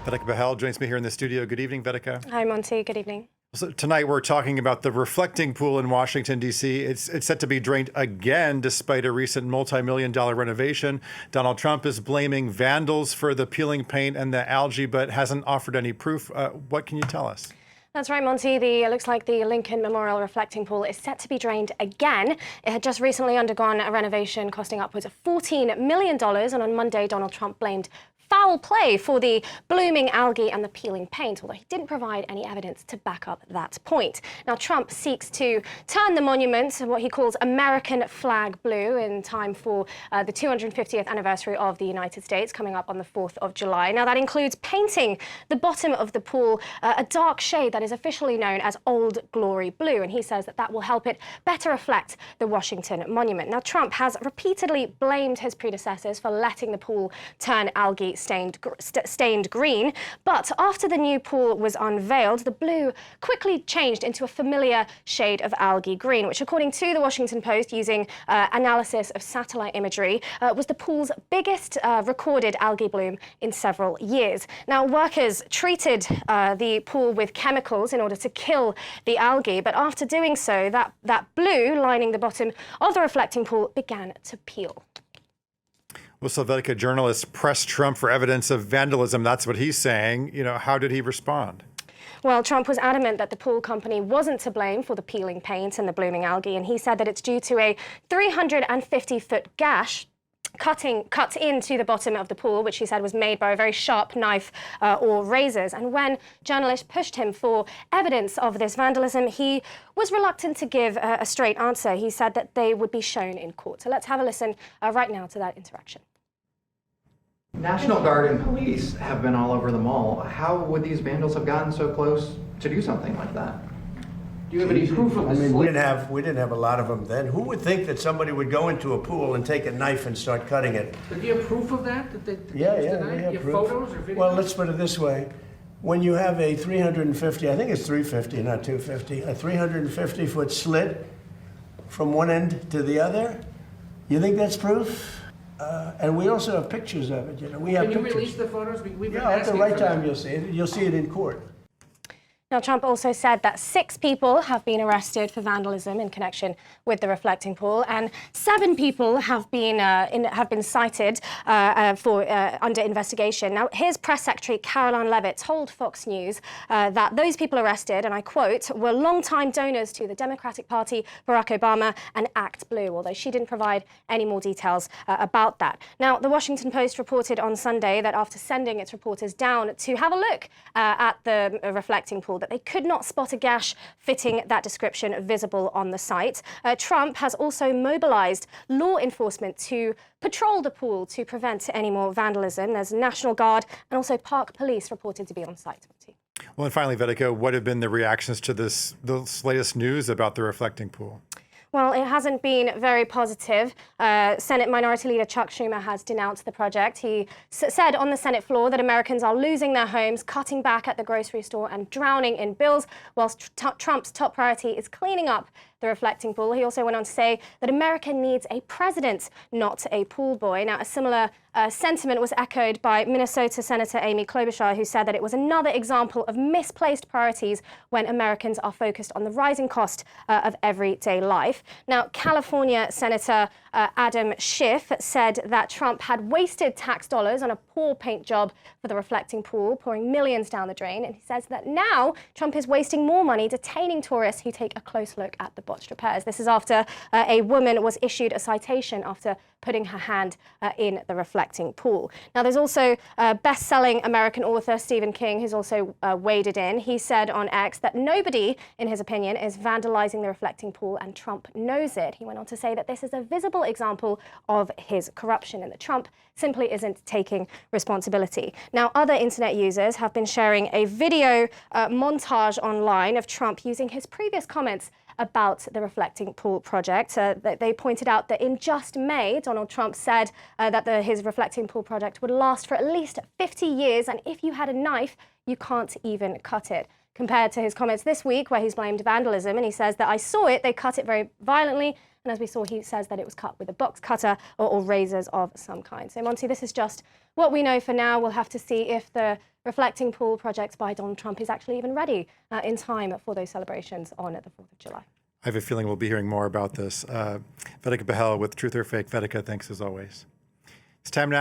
Vedika Bahl joins me here in the studio. Good evening, Vedika. Hi, Monty. Good evening. So tonight we're talking about the reflecting pool in Washington, D.C. It's set to be drained again despite a recent multi-million-dollar renovation. Donald Trump is blaming vandals for the peeling paint and the algae, but hasn't offered any proof. What can you tell us? That's right, Monty. It looks like the Lincoln Memorial reflecting pool is set to be drained again. It had just recently undergone a renovation costing upwards of $14 million, and on Monday, Donald Trump blamed foul play for the blooming algae and the peeling paint, although he didn't provide any evidence to back up that point. Now, Trump seeks to turn the monument, what he calls American flag blue, in time for the 250th anniversary of the United States, coming up on the 4th of July. Now, that includes painting the bottom of the pool a dark shade that is officially known as Old Glory blue, and he says that that will help it better reflect the Washington monument. Now, Trump has repeatedly blamed his predecessors for letting the pool turn algae stained green, but after the new pool was unveiled, the blue quickly changed into a familiar shade of algae green, which, according to the Washington Post, using analysis of satellite imagery, was the pool's biggest recorded algae bloom in several years. Now, workers treated the pool with chemicals in order to kill the algae, but after doing so, that blue lining the bottom of the reflecting pool began to peel. Well, so Vedika, journalists pressed Trump for evidence of vandalism. That's what he's saying. How did he respond? Well, Trump was adamant that the pool company wasn't to blame for the peeling paint and the blooming algae, and he said that it's due to a 350-foot gash cut into the bottom of the pool, which he said was made by a very sharp knife or razors. And when journalists pushed him for evidence of this vandalism, he was reluctant to give a straight answer. He said that they would be shown in court. So let's have a listen right now to that interaction. National Guard and police have been all over the mall. How would these vandals have gotten so close to do something like that? Do you have any proof of this? I mean, we didn't have a lot of them then. Who would think that somebody would go into a pool and take a knife and start cutting it? But do you have proof of that? Yeah, we have you proof. Photos or videos? Well, let's put it this way. When you have a 350, I think it's 350, not 250, a 350-foot slit from one end to the other, you think that's proof? And we also have pictures of it. We have Can you pictures. release the photos? We've been At the asking right for time that. you'll see it. You'll see it in court. Now, Trump also said that 6 people have been arrested for vandalism in connection with the reflecting pool, and 7 people have been cited under investigation. Now, his press secretary, Caroline Leavitt, told Fox News that those people arrested, and I quote, were longtime donors to the Democratic Party, Barack Obama, and Act Blue, although she didn't provide any more details about that. Now, the Washington Post reported on Sunday that after sending its reporters down to have a look at the reflecting pool, that they could not spot a gash fitting that description visible on the site. Trump has also mobilized law enforcement to patrol the pool to prevent any more vandalism. There's National Guard and also Park Police reported to be on site. Well, and finally, Vedika, what have been the reactions to this latest news about the reflecting pool? Well, it hasn't been very positive. Senate Minority Leader Chuck Schumer has denounced the project. He said on the Senate floor that Americans are losing their homes, cutting back at the grocery store and drowning in bills, whilst Trump's top priority is cleaning up the reflecting pool. He also went on to say that America needs a president, not a pool boy. Now, a similar sentiment was echoed by Minnesota Senator Amy Klobuchar, who said that it was another example of misplaced priorities when Americans are focused on the rising cost of everyday life. Now, California Senator Adam Schiff said that Trump had wasted tax dollars on a poor paint job for the reflecting pool, pouring millions down the drain. And he says that now Trump is wasting more money detaining tourists who take a close look at the botched repairs. This is after a woman was issued a citation after putting her hand in the reflecting pool. Now, there's also best-selling American author Stephen King, who's also waded in. He said on X that nobody, in his opinion, is vandalizing the reflecting pool, and Trump knows it. He went on to say that this is a visible example of his corruption and that Trump simply isn't taking responsibility. Now, other internet users have been sharing a video montage online of Trump using his previous comments about the reflecting pool project. They pointed out that in just May, Donald Trump said that his reflecting pool project would last for at least 50 years, and if you had a knife, you can't even cut it. Compared to his comments this week, where he's blamed vandalism, and he says that I saw it, they cut it very violently, and as we saw, he says that it was cut with a box cutter or razors of some kind. So, Monty, this is just what we know for now, we'll have to see if the reflecting pool project by Donald Trump is actually even ready in time for those celebrations on the 4th of July. I have a feeling we'll be hearing more about this. Vedika Bahl with Truth or Fake. Vedika, thanks as always. It's time now.